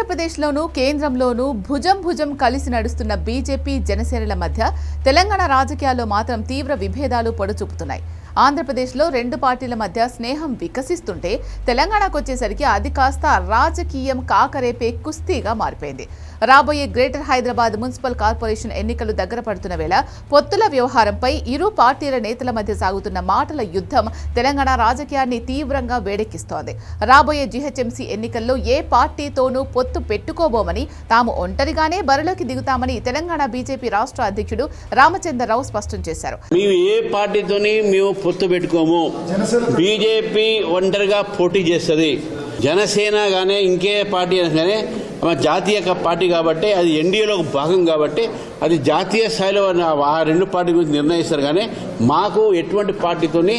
ఆంధ్రప్రదేశ్లోనూ కేంద్రంలోనూ భుజం భుజం కలిసి నడుస్తున్న బీజేపీ జనసేనల మధ్య తెలంగాణ రాజకీయాల్లో మాత్రం తీవ్ర విభేదాలు పొడచూపుతున్నాయి. ఆంధ్రప్రదేశ్లో రెండు పార్టీల మధ్య స్నేహం వికసిస్తుంటే తెలంగాణకు వచ్చేసరికి అది కాస్త రాజకీయం కాకరేపే కుస్తీగా మారిపోయింది. రాబోయే గ్రేటర్ హైదరాబాద్ మున్సిపల్ కార్పొరేషన్ ఎన్నికలు దగ్గర పడుతున్న వేళ పొత్తుల వ్యవహారంపై ఇరు పార్టీల నేతల మధ్య సాగుతున్న మాటల యుద్ధం తెలంగాణ రాజకీయాన్ని తీవ్రంగా వేడెక్కిస్తోంది. రాబోయే జీహెచ్ఎంసీ ఎన్నికల్లో ఏ పార్టీతోనూ పొత్తు పెట్టుకోబోమని, తాము ఒంటరిగానే బరిలోకి దిగుతామని తెలంగాణ బీజేపీ రాష్ట్ర అధ్యక్షుడు రామచంద్రరావు స్పష్టం చేశారు. పొత్తు పెట్టుకోము. బీజేపీ ఒంటరిగా పోటీ చేస్తుంది. జనసేన కానీ ఇంకే పార్టీ కానీ జాతీయ పార్టీ కాబట్టి అది ఎన్డీఏలో భాగం కాబట్టి అది జాతీయ స్థాయిలో ఆ రెండు పార్టీ గురించి నిర్ణయిస్తారు. కానీ మాకు ఎటువంటి పార్టీతోని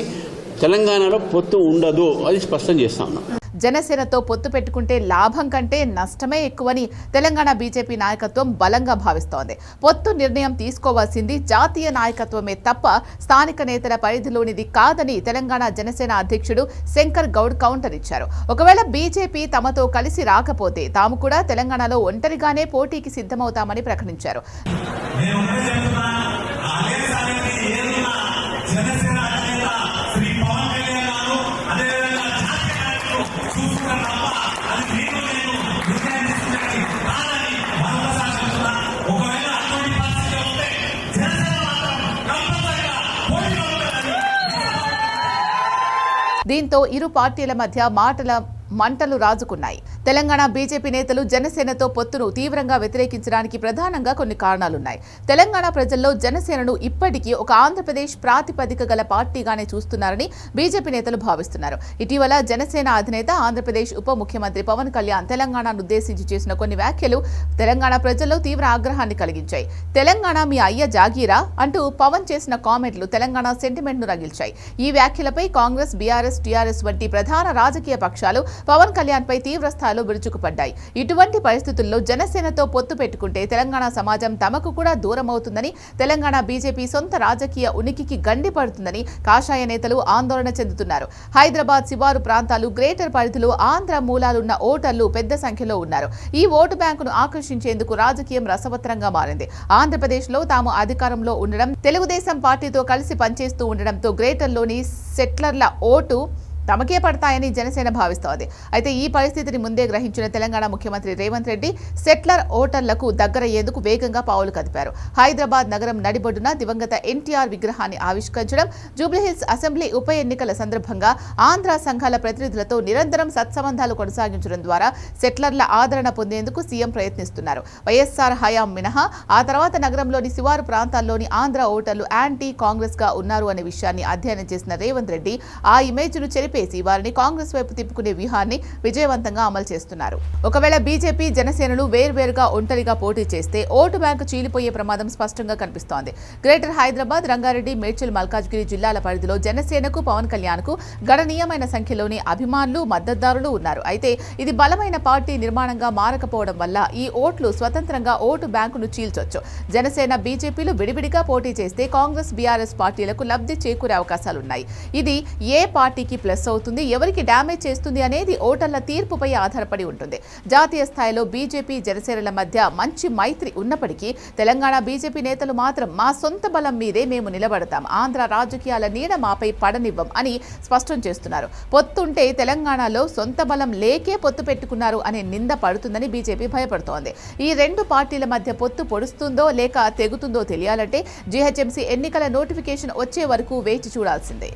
తెలంగాణలో పొత్తు ఉండదు, అది స్పష్టం చేస్తా ఉన్నాం. జనసేనతో పొత్తు పెట్టుకుంటే లాభం కంటే నష్టమే ఎక్కువని తెలంగాణ బీజేపీ నాయకత్వం బలంగా భావిస్తోంది. పొత్తు నిర్ణయం తీసుకోవాల్సింది జాతీయ నాయకత్వమే తప్ప స్థానిక నేతల పరిధిలోనిది కాదని తెలంగాణ జనసేన అధ్యక్షుడు శంకర్ గౌడ్ కౌంటర్ ఇచ్చారు. ఒకవేళ బీజేపీ తమతో కలిసి రాకపోతే తాము కూడా తెలంగాణలో ఒంటరిగానే పోటీకి సిద్ధమవుతామని ప్రకటించారు. దీంతో ఇరు పార్టీల మధ్య మంటలు రాజుకున్నాయి. తెలంగాణ బీజేపీ నేతలు జనసేనతో పొత్తును తీవ్రంగా వ్యతిరేకించడానికి ప్రధానంగా కొన్ని కారణాలున్నాయి. తెలంగాణ ప్రజల్లో జనసేనను ఇప్పటికీ ఒక ఆంధ్రప్రదేశ్ ప్రాతిపదిక గల పార్టీగానే చూస్తున్నారని బీజేపీ నేతలు భావిస్తున్నారు. ఇటీవల జనసేన అధినేత ఆంధ్రప్రదేశ్ ఉప ముఖ్యమంత్రి పవన్ కళ్యాణ్ తెలంగాణను ఉద్దేశించి చేసిన కొన్ని వ్యాఖ్యలు తెలంగాణ ప్రజల్లో తీవ్ర ఆగ్రహాన్ని కలిగించాయి. తెలంగాణ మీ అయ్య జాగీరా అంటూ పవన్ చేసిన కామెంట్లు తెలంగాణ సెంటిమెంట్ ను రగిల్చాయి. ఈ వ్యాఖ్యలపై కాంగ్రెస్, బీఆర్ఎస్, టీఆర్ఎస్ వంటి ప్రధాన రాజకీయ పక్షాలు పవన్ కళ్యాణ్ పై తీవ్ర స్థాయిలో విరుచుకుపడ్డాయి. ఇటువంటి పరిస్థితుల్లో జనసేనతో పొత్తు పెట్టుకుంటే తెలంగాణ సమాజం తమకు కూడా దూరమవుతుందని, తెలంగాణ బీజేపీ సొంత రాజకీయ ఉనికికి గండి పడుతుందని కాషాయ నేతలు ఆందోళన చెందుతున్నారు. హైదరాబాద్ శివారు ప్రాంతాలు, గ్రేటర్ పరిధిలో ఆంధ్ర మూలాలున్న ఓటర్లు పెద్ద సంఖ్యలో ఉన్నారు. ఈ ఓటు బ్యాంకును ఆకర్షించేందుకు రాజకీయం రసవత్తరంగా మారింది. ఆంధ్రప్రదేశ్లో తాము అధికారంలో ఉండడం, తెలుగుదేశం పార్టీతో కలిసి పనిచేస్తూ ఉండడంతో గ్రేటర్లోని సెట్లర్ల ఓటు తమకే పడతాయని జనసేన భావిస్తోంది. అయితే ఈ పరిస్థితిని ముందే గ్రహించిన తెలంగాణ ముఖ్యమంత్రి రేవంత్ రెడ్డి సెట్లర్ ఓటర్లకు దగ్గరయ్యేందుకు వేగంగా పావులు కదిపారు. హైదరాబాద్ నగరం నడిబొడ్డున దివంగత ఎన్టీఆర్ విగ్రహాన్ని ఆవిష్కరించడం, జూబ్లీహిల్స్ అసెంబ్లీ ఉప ఎన్నికల సందర్భంగా ఆంధ్ర సంఘాల ప్రతినిధులతో నిరంతరం సత్సంబంధాలు కొనసాగించడం ద్వారా సెట్లర్ల ఆదరణ పొందేందుకు సీఎం ప్రయత్నిస్తున్నారు. వైఎస్ఆర్ హయాం మినహా ఆ తర్వాత నగరంలోని శివారు ప్రాంతాల్లోని ఆంధ్ర ఓటర్లు యాంటీ కాంగ్రెస్ గా ఉన్నారు అనే విషయాన్ని అధ్యయనం చేసిన రేవంత్ రెడ్డి ఆ ఇమేజ్ను వారిని కాంగ్రెస్ వైపు తిప్పుకునే వ్యూహాన్ని విజయవంతంగా అమలు చేస్తున్నారు. ఒకవేళ బీజేపీ, జనసేనలు వేర్వేరుగా ఒంటరిగా పోటీ చేస్తే ఓటు బ్యాంకు చీలిపోయే ప్రమాదం స్పష్టంగా కనిపిస్తోంది. గ్రేటర్ హైదరాబాద్, రంగారెడ్డి, మేడ్చల్, మల్కాజ్గిరి జిల్లాల పరిధిలో జనసేనకు, పవన్ కళ్యాణ్ కు గణనీయమైన సంఖ్యలోని అభిమానులు, మద్దతుదారులు ఉన్నారు. అయితే ఇది బలమైన పార్టీ నిర్మాణంగా మారకపోవడం వల్ల ఈ ఓట్లు స్వతంత్రంగా ఓటు బ్యాంకును చీల్చొచ్చు. జనసేన, బీజేపీలు విడివిడిగా పోటీ చేస్తే కాంగ్రెస్, బీఆర్ఎస్ పార్టీలకు లబ్ధి చేకూరే అవకాశాలున్నాయి. ఇది ఏ పార్టీకి ప్లస్ అవుతుంది, ఎవరికి డ్యామేజ్ చేస్తుంది అనేది ఓటర్ల తీర్పుపై ఆధారపడి ఉంటుంది. జాతీయ స్థాయిలో బీజేపీ, జనసేనల మధ్య మంచి మైత్రి ఉన్నప్పటికీ తెలంగాణ బీజేపీ నేతలు మాత్రం మా సొంత బలం మీదే మేము నిలబడతాం, ఆంధ్ర రాజకీయాల నీడ మాపై పడనివ్వం అని స్పష్టం చేస్తున్నారు. పొత్తుంటే తెలంగాణలో సొంత బలం లేకే పొత్తు పెట్టుకున్నారు అనే నింద పడుతుందని బీజేపీ భయపడుతోంది. ఈ రెండు పార్టీల మధ్య పొత్తు పొడుస్తుందో లేక తెగుతుందో తెలియాలంటే జీహెచ్ఎంసీ ఎన్నికల నోటిఫికేషన్ వచ్చే వరకు వేచి చూడాల్సిందే.